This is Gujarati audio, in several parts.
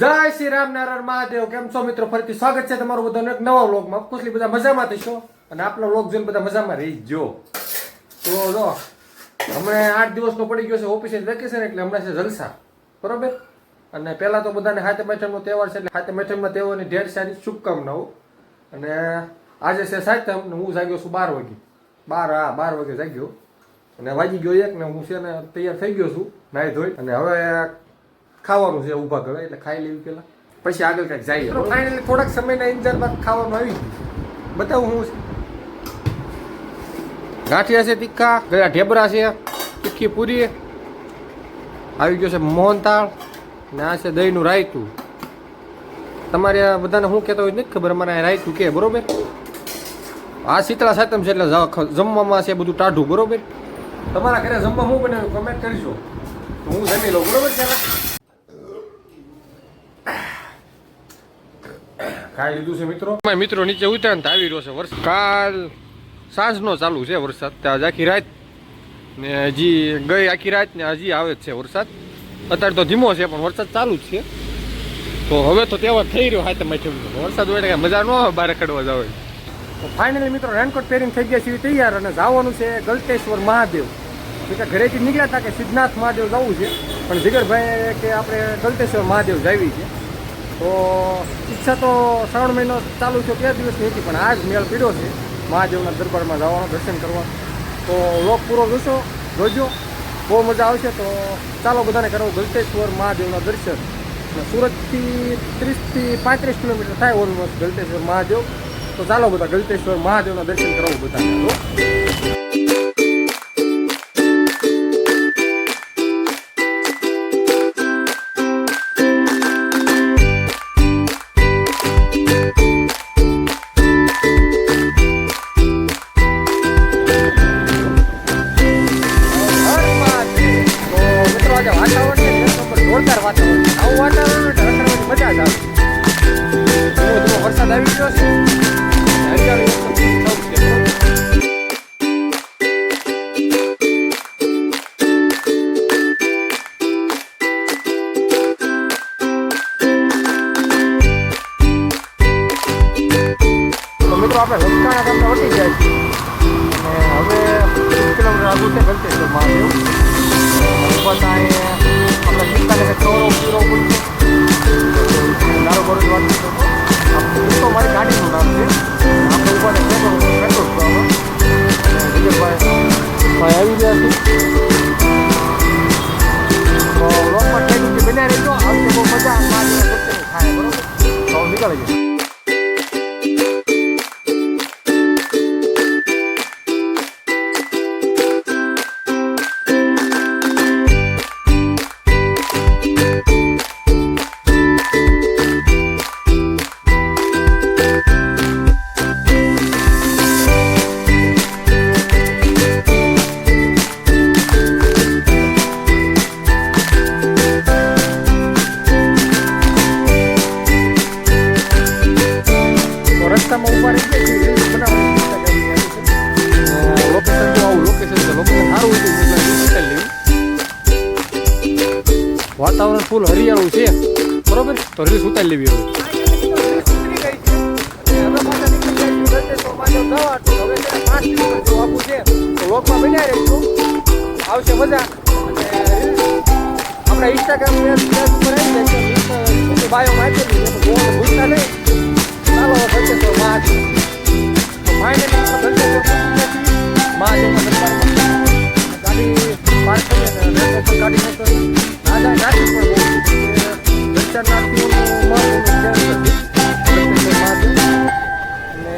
જય શ્રી રામ નારાયણ મહાદેવ. કેમ છો મિત્રો? ફરીથી સ્વાગત છે તમારું બધાનું એક નવા વ્લોગમાં. ઓફકોર્સલી બધા મજામાં થશો અને આપણો વ્લોગ જોઈને બધા મજામાં રહી જો. તો જો હમણાં 8 દિવસનો પડી ગયો છે ઓફિસે વેકેશન, એટલે હમણાં છે જલસા, બરોબર. અને પહેલા તો બધાને હાથે મેઠમનો તહેવાર છે, એટલે હાથે મેઠમના તહેવારની ઢેર સારી શુભકામનાઓ. અને આજે છે સાતમ ને હું જાગ્યો છું 12 વાગે. 12 વાગે જાગ્યો અને વાગી ગયો 1 ને હું છે ને તૈયાર થઈ ગયો છું નાહી ધોઈ. અને હવે ખાવાનું છે ઊભા ઘરે, એટલે ખાઈ લેવી પેલા, પછી આગળ કંઈક જઈએ. ફાઇનલી થોડાક સમયના ઇંતજાર બાદ ખાવાનું આવી ગયું. બતાવું હું ગાંઠિયા છે તીખા, ગયા ઢેબરા છે, તીખી પૂરી આવી ગયો છે, મોહનથાળ ને આ છે દહીંનું રાયતું. તમારે બધાને હું કહેતો હોય નથી ખબર, અમારે રાયતું કે બરોબર. આ શીતળા સાતમ છે એટલે જમવામાં છે બધું ટાઢું, બરોબર. તમારા ઘરે જમવા હું બનાવ્યું કમેન્ટ કરજો તો હું જમી લઉં, બરોબર છે. ખાઈ લીધું છે મિત્રો. મિત્રો નીચે ઉતર્યા આવી રહ્યો છે વરસાદ. કાલ સાંજનો ચાલુ છે વરસાદ, ત્યાં આખી રાત ને હજી ગઈ આખી રાત ને હજી આવે જ છે વરસાદ. અત્યારે તો ધીમો છે પણ વરસાદ ચાલુ જ છે. તો હવે તો તહેવાર થઈ રહ્યો હાથે માથે વરસાદ હોય એટલે મજા ન આવે બહાર કડવા જાવ. તો ફાઇનલી મિત્રો રેનકોટ પહેરીને થઈ ગયા છીએ તૈયાર અને જવાનું છે ગલતેશ્વર મહાદેવ. ઘરેથી નીકળ્યા હતા કે સિદ્ધનાથ મહાદેવ જવું છે, પણ જીગરભાઈ કે આપણે ગલતેશ્વર મહાદેવ જાવી છે. તો ઈચ્છા તો શ્રાવણ મહિનો ચાલુ છે 2 દિવસની હતી, પણ આજ મેળ પીડ્યો છે મહાદેવના દરબારમાં જવાનો, દર્શન કરવા. તો વ્લોગ પૂરો જોજો, બહુ મજા આવશે. તો ચાલો બધાને કરાવું ગલતેશ્વર મહાદેવના દર્શન. સુરતથી 30 થી 35 કિલોમીટર થાય ઓલમોસ્ટ ગલતેશ્વર મહાદેવ. તો ચાલો બધા ગલતેશ્વર મહાદેવના દર્શન કરાવું બધાને. વરસાદ આવી ગયો છે. મિત્રો આપણે લંકાણા ગામને વટી જાય છે અને હવે 30 કિલોમીટર આગળ છે ગલતેશ્વર મહાદેવ. બસ આપણે 45 કરોડો પૂરો પડશે. દારો બરોજ વાત તો મારી ગાડીનું નામ છે. આપણે ઉપર પેટ્રોલ ભાઈ આવી ગયા છે. તો લોકમાં ટ્રેનિંગ બન્યા રહીજો, આવશે બહુ મજા થાય, બરોબર. તો નીકળી જાય. રસ્તામાં ઉભા રહી ગયા રીલ્સ બનાવવાની લોકેશન તો આવું લોકેશન છે. લોકેશન સારું હતું, વાતાવરણ ફૂલ હરિયાળું છે, બરોબર. તો રીલ્સ ઉતારી લેવી. લોકમાં બન્યા રહીશું, આવશે મજા. આપણા ઇન્સ્ટાગ્રામ ઉપર બાયોમાં આપેલી છે, તો ભૂલતા નહીં. ચાલો ગલતેશ્વર મહાદેવ. તો ફાઇનલી મહાદેવના દરબારમાં ગાડી પાર્ક કરી અને ગાડી નાખી પણ દર્શનાર્થીઓનું મહત્વનું ગલતેશ્વર મહાદેવ. અને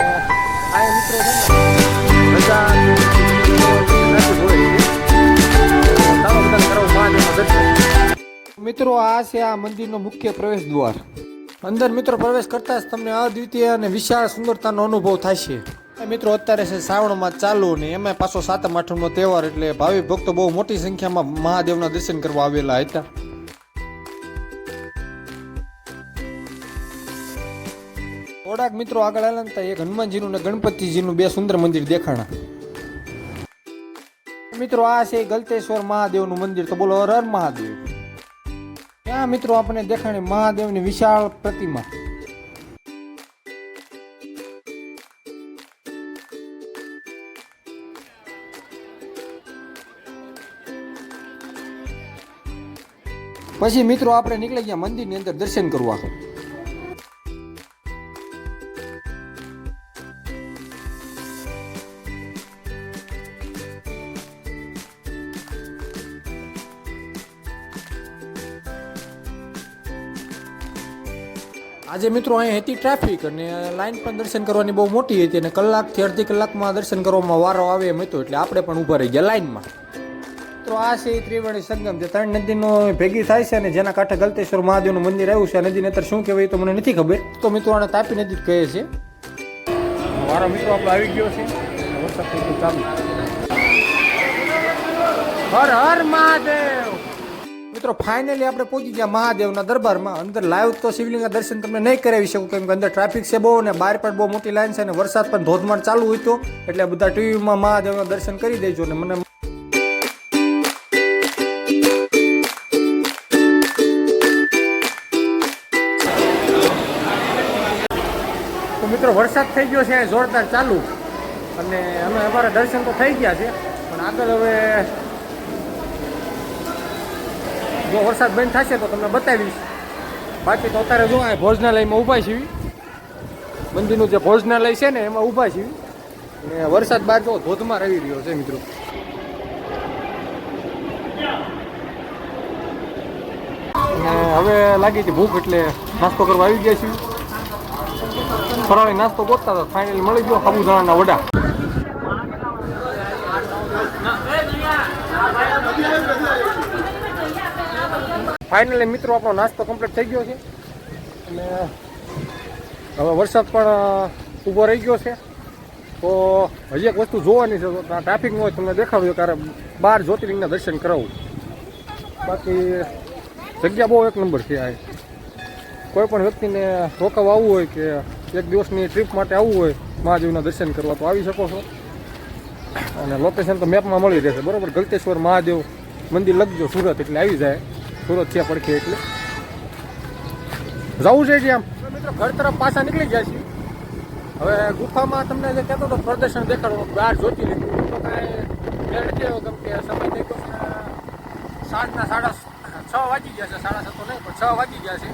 આ મિત્રો છે ને રજા મિત્રો. આ છે આ મંદિરનો મુખ્ય પ્રવેશ દ્વાર. અંદર મિત્રો પ્રવેશ કરતા જ તમને અદ્વિતીય અને વિશાળ સુંદરતાનો અનુભવ થાય છે. મિત્રો અત્યારે છે શ્રાવણમાં ચાલુ ને એમાં પાછો સાતમ આઠમનો તહેવાર, એટલે ભાવિક ભક્તો બહુ મોટી સંખ્યામાં મહાદેવના દર્શન કરવા આવેલા હતા. થોડાક મિત્રો આગળ આવેલા એક હનુમાનજીનું ને ગણપતિજીનું 2 સુંદર મંદિર દેખાણા. મિત્રો આ છે ગલતેશ્વર મહાદેવનું મંદિર. તો બોલો હર હર મહાદેવ. આ મિત્રો આપણને દેખાણી મહાદેવની વિશાળ પ્રતિમા. પછી મિત્રો આપણે નીકળી ગયા મંદિરની અંદર દર્શન કરવા. આજે મિત્રો અહીં હતી ટ્રાફિક અને લાઈન પણ દર્શન કરવાની બહુ મોટી હતી અને કલાકથી અડધી કલાકમાં દર્શન કરવામાં વારો આવે એમ હતો એટલે આપણે પણ ઊભા રહી ગયા લાઈનમાં. તો આ છે ત્રિવેણી સંગમ, જે 3 નદીનો ભેગી થાય છે અને જેના કાંઠે ગલતેશ્વર મહાદેવનું મંદિર આવ્યું છે. આ નદીને અત્યારે શું કહેવાય તો મને નથી ખબર. તો મિત્રો આને તાપી નદી કહે છે. મારો મિત્રો આપણો આવી ગયો છે, વરસાદ થઈ ગયો ચાલુ. હર હર મહાદેવ. મિત્રો ફાઇનલી આપણે પહોંચી ગયા મહાદેવના દરબારમાં. અંદર લાઈવ તો શિવલિંગના દર્શન તમને નહીં કરાવી શકું, કેમ કે અંદર ટ્રાફિક છે બહુ અને બહાર પણ બહુ મોટી લાઈન છે અને વરસાદ પણ ધોધમાર ચાલુ હોય તો એટલે બધા ટીવીમાં મહાદેવના દર્શન કરી દેજો. ને મને તો મિત્રો વરસાદ થઈ ગયો છે જોરદાર ચાલુ અને અમારા દર્શન તો થઈ ગયા છે, પણ આગળ હવે જો વરસાદ બંધ થશે તો તમને બતાવીશ. બાકી તો અત્યારે જો આ ભોજનાલયમાં ઊભા છીએ, મંદિરનું જે ભોજનાલય છે ને એમાં ઊભા છીએ અને વરસાદ બહાર જો ધોધમાર આવી રહ્યો છે મિત્રો. અને હવે લાગી હતી ભૂખ એટલે નાસ્તો કરવા આવી ગયા છીએ. ફરાળી નાસ્તો ગોતતા હતા, ફાઇનલી મળી ગયો સાબુદાણાના વડા. ફાઇનલી મિત્રો આપણો નાસ્તો કમ્પ્લીટ થઈ ગયો છે અને હવે વરસાદ પણ ઊભો રહી ગયો છે. તો હજી એક વસ્તુ જોવાની છે, ટ્રાફિક ન હોય તમને દેખાડ્યું ત્યારે 12 જ્યોતિર્લિંગના દર્શન કરાવું. બાકી જગ્યા બહુ એક નંબર છે. આ કોઈ પણ વ્યક્તિને રોકાવા આવવું હોય કે એક દિવસની ટ્રીપ માટે આવવું હોય મહાદેવના દર્શન કરવા તો આવી શકો છો. અને લોકેશન તો મેપમાં મળી રહેશે બરાબર. ગલતેશ્વર મહાદેવ મંદિર લખજો સુરત એટલે આવી જાય. સુરત છે પડખે એટલે જવું છે આમ. મિત્રો ઘર તરફ પાછા નીકળી ગયા છીએ. હવે ગુફામાં તમને જે કહેતો હતો પ્રદર્શન દેખાડો 12 જ્યોતિર્લિંગ તો કાંઈ મેળ નથી આવ્યો, કેમ કે સમય થઈ ગયો સાંજના 6:30 વાગી ગયા છે. 7:30 તો નહીં પણ 6 વાગી ગયા છે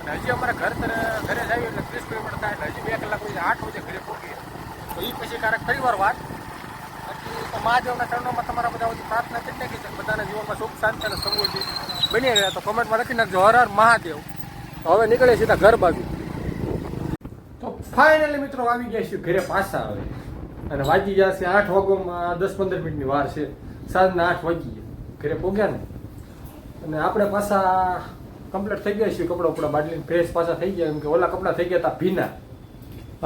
અને હજી અમારે ઘરે જઈએ એટલે 30 કિલોમીટર થાય એટલે હજી 2 કલાક પછી 8 વાગે ઘરે પહોંચીએ. તો એ પછી ક્યારેક ફરીવાર વાત. બાકી તો મહાદેવના ચરણોમાં તમારા બધા બધી પ્રાર્થના કરી નાખી છે બધાના જીવનમાં સુખ શાંતિ અને સમૃદ્ધિ બની રહ્યા. તો કમેન્ટમાં લખી નાખજો હર હર મહાદેવ. તો હવે નીકળે સીધા ઘર બાજુ. તો ફાઇનલી મિત્રો આવી ગયા છીએ ઘરે પાછા. હવે અને વાગી ગયા છે 8 વાગ્યામાં 10-15 મિનિટની વાર છે. સાંજના 8 વાગી ગયા ઘરે પહોંચ્યા ને અને આપણે પાછા કમ્પ્લીટ થઈ ગયા છીએ. કપડા ઉપડા બાટલીને ફ્રેશ પાછા થઈ ગયા, એમ કે ઓલા કપડા થઈ ગયા હતા ભીના.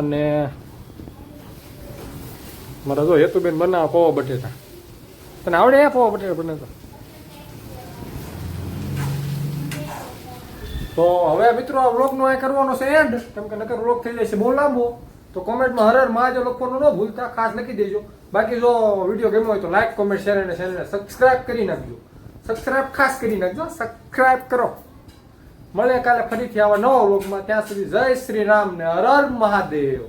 અને મારા જો હેતુબેન બનાવો પૌવા બટેટા. તને આવડે પૌવા બટેટા બનાવતા? તો હવે મિત્રો આ વ્લોગનો આ કરવાનો છે એન્ડ, કેમ કે નકર વ્લોગ થઈ જાય છે બહુ લાંબો. તો કોમેન્ટમાં હર હર મહાદેવ લખવાનું ન ભૂલતા, ખાસ લખી દેજો. બાકી જો વિડીયો ગમ્યો હોય તો લાઈક કોમેન્ટ શેર અને ચેનલને સબસ્ક્રાઇબ કરી નાખજો. સબસ્ક્રાઇબ ખાસ કરી નાખજો, સબસ્ક્રાઇબ કરો. મળે કાલે ફરીથી આવા નવા વ્લોગમાં. ત્યાં સુધી જય શ્રી રામ ને હર હર મહાદેવ.